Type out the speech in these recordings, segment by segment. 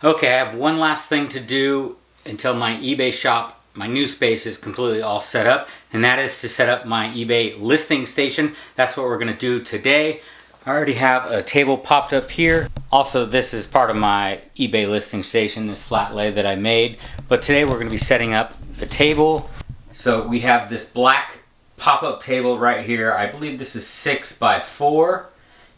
Okay, I have one last thing to do until my eBay shop, my new space, is completely all set up, and that is to set up my eBay listing station. That's what we're going to do today. I already have a table popped up here. Also, this is part of my eBay listing station, this flat lay that I made. But today we're going to be setting up the table. So we have this black pop-up table right here. I believe this is 6 by 4.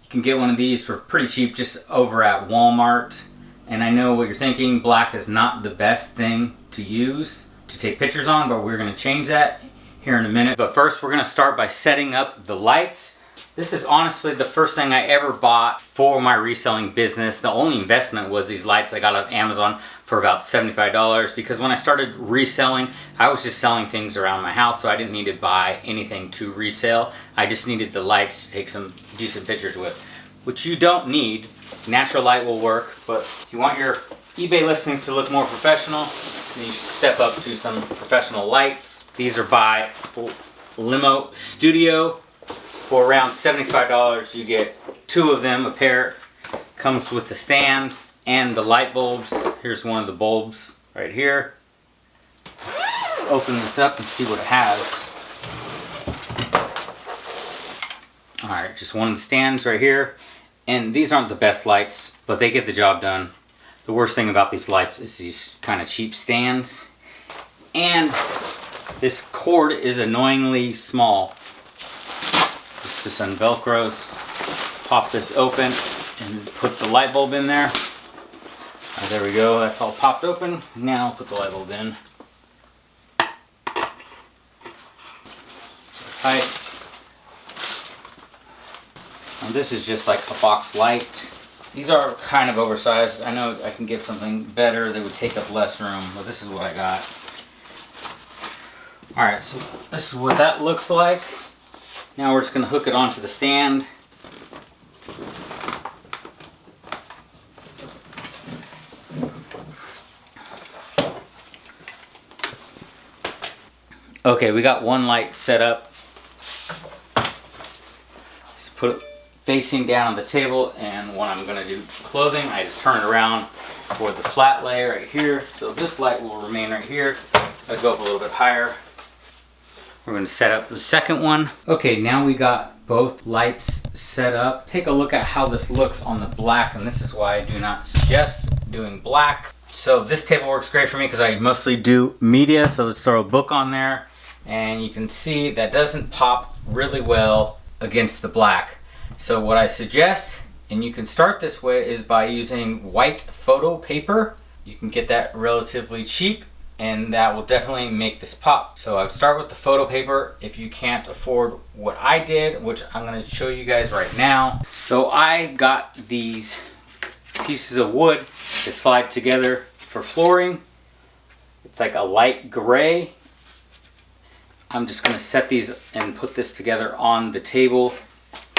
You can get one of these for pretty cheap just over at Walmart. And I know what you're thinking, black is not the best thing to use to take pictures on, but we're going to change that here in a minute. But first we're going to start by setting up the lights. This is honestly the first thing I ever bought for my reselling business. The only investment was these lights I got on Amazon for about $75, because when I started reselling, I was just selling things around my house, so I didn't need to buy anything to resell. I just needed the lights to take some decent pictures with, which you don't need. Natural light will work, but if you want your eBay listings to look more professional, then you should step up to some professional lights. These are by Limo Studio. For around $75, you get 2 of them. A pair comes with the stands and the light bulbs. Here's one of the bulbs right here. Let's open this up and see what it has. Alright, just one of the stands right here. And these aren't the best lights, but they get the job done. The worst thing about these lights is these kind of cheap stands. And this cord is annoyingly small. This just unvelcros. Pop this open and put the light bulb in there. There we go, that's all popped open. Now I'll put the light bulb in. Tight. And this is just like a box light. These are kind of oversized. I know I can get something better that would take up less room, but this is what I got. Alright, so this is what that looks like. Now we're just going to hook it onto the stand. Okay, we got one light set up. Just put it facing down on the table, and when I'm going to do clothing, I just turn it around for the flat lay right here. So this light will remain right here. I'll go up a little bit higher. We're going to set up the second one. Okay, now we got both lights set up. Take a look at how this looks on the black, and this is why I do not suggest doing black. So this table works great for me because I mostly do media, so let's throw a book on there. And you can see that doesn't pop really well against the black. So what I suggest, and you can start this way, is by using white photo paper. You can get that relatively cheap, and that will definitely make this pop. So I would start with the photo paper if you can't afford what I did, which I'm going to show you guys right now. So I got these pieces of wood that slide together for flooring. It's like a light gray. I'm just going to set these and put this together on the table,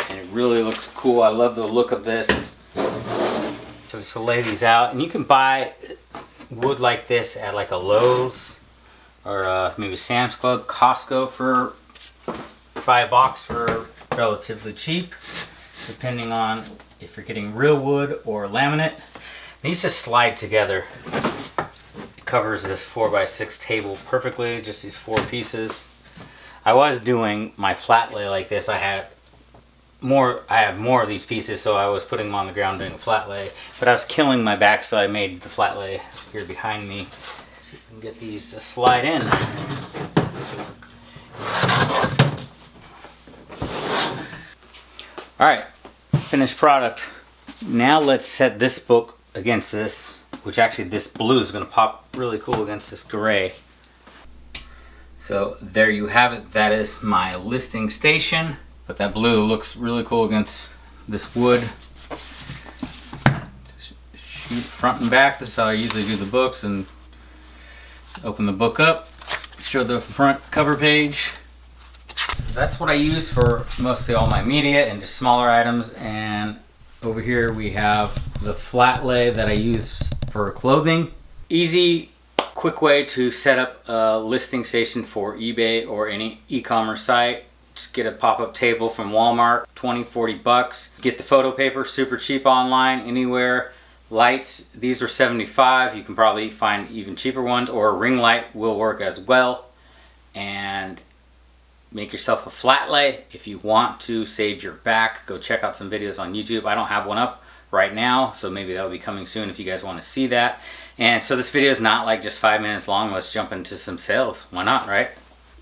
and it really looks cool. I love the look of this. So just lay these out, and you can buy wood like this at like a Lowe's or maybe Sam's Club, Costco for buy a box for relatively cheap, depending on if you're getting real wood or laminate. These just slide together. It covers this 4x6 table perfectly, just these 4 pieces. I was doing my flat lay like this. I have more of these pieces, so I was putting them on the ground doing a flat lay, but I was killing my back, so I made the flat lay here behind me. See if we can get these to slide in. Alright, finished product. Now let's set this book against this, which actually this blue is going to pop really cool against this gray. So there you have it. That is my listing station. But that blue looks really cool against this wood. Shoot front and back. This is how I usually do the books. And open the book up. Show the front cover page. So that's what I use for mostly all my media and just smaller items. And over here we have the flat lay that I use for clothing. Easy, quick way to set up a listing station for eBay or any e-commerce site. Just get a pop-up table from Walmart, 20-40 bucks. Get the photo paper, super cheap online, anywhere. lights. These are $75. You can probably find even cheaper ones, or a ring light will work as well. And make yourself a flat lay. If you want to save your back, go check out some videos on YouTube. I don't have one up right now, so maybe that will be coming soon if you guys want to see that. And so this video is not like just 5 minutes long. Let's jump into some sales. Why not, right?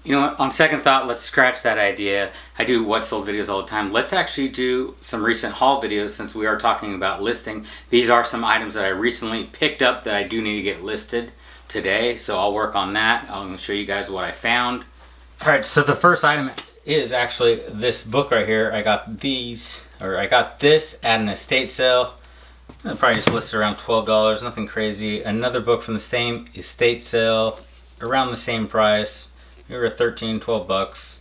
You know what, on second thought, let's scratch that idea. I do what sold videos all the time. Let's actually do some recent haul videos, since we are talking about listing. These are some items that I recently picked up that I do need to get listed today, so I'll work on that. I'm going to show you guys what I found. Alright, so the first item is actually this book right here. I got this at an estate sale. I probably just listed around $12, nothing crazy. Another book from the same estate sale, around the same price. They were 13, 12 bucks.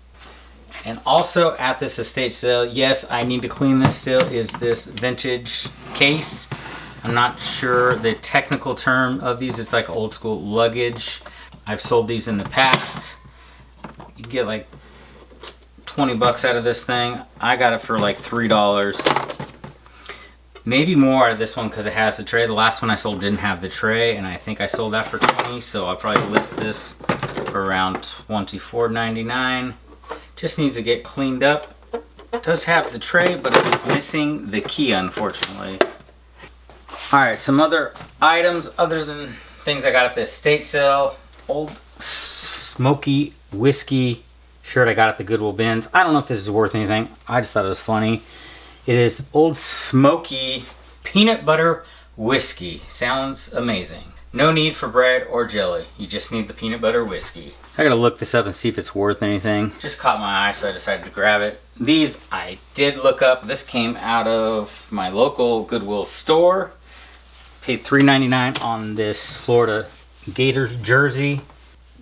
And also at this estate sale, yes, I need to clean this still, is this vintage case. I'm not sure the technical term of these. It's like old school luggage. I've sold these in the past. You get like 20 bucks out of this thing. I got it for like $3. Maybe more out of this one because it has the tray. The last one I sold didn't have the tray, and I think I sold that for 20, so I'll probably list this for around $24.99. Just needs to get cleaned up. It does have the tray, but it is missing the key, unfortunately. Alright, some other items other than things I got at the estate sale. Old smoky whiskey shirt I got at the Goodwill bins. I don't know if this is worth anything. I just thought it was funny. It is Old Smoky peanut butter whiskey. Sounds amazing. No need for bread or jelly. You just need the peanut butter whiskey. I gotta look this up and see if it's worth anything. Just caught my eye, so I decided to grab it. These I did look up. This came out of my local Goodwill store. Paid $3.99 on this Florida Gators jersey.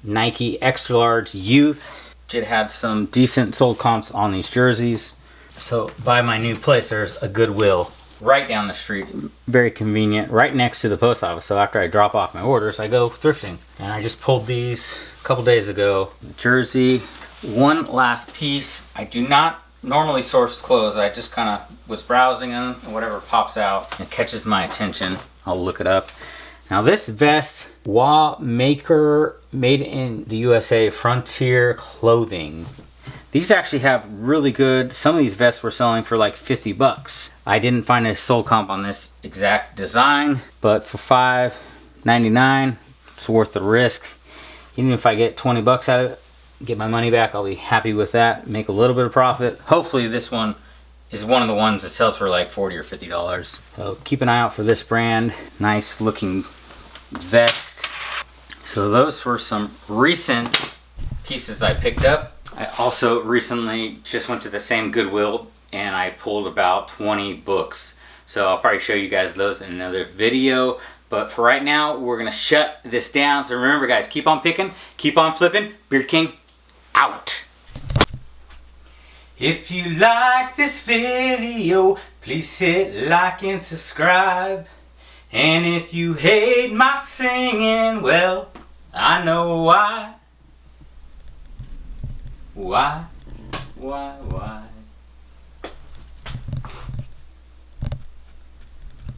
Nike extra large youth. Did have some decent sold comps on these jerseys. So by my new place, there's a Goodwill right down the street. Very convenient, right next to the post office. So after I drop off my orders, I go thrifting. And I just pulled these a couple days ago. Jersey. One last piece. I do not normally source clothes. I just kind of was browsing them, and whatever pops out and catches my attention, I'll look it up. Now this vest, Wa Maker, made in the USA, Frontier Clothing. These actually have really good, some of these vests were selling for like 50 bucks. I didn't find a sold comp on this exact design, but for $5.99, it's worth the risk. Even if I get 20 bucks out of it, get my money back, I'll be happy with that. Make a little bit of profit. Hopefully this one is one of the ones that sells for like $40 or $50. So keep an eye out for this brand. Nice looking vest. So those were some recent pieces I picked up. I also recently just went to the same Goodwill and I pulled about 20 books. So I'll probably show you guys those in another video. But for right now, we're gonna shut this down. So remember guys, keep on picking, keep on flipping. Beard King, out. If you like this video, please hit like and subscribe. And if you hate my singing, well, I know why. Why?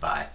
Bye.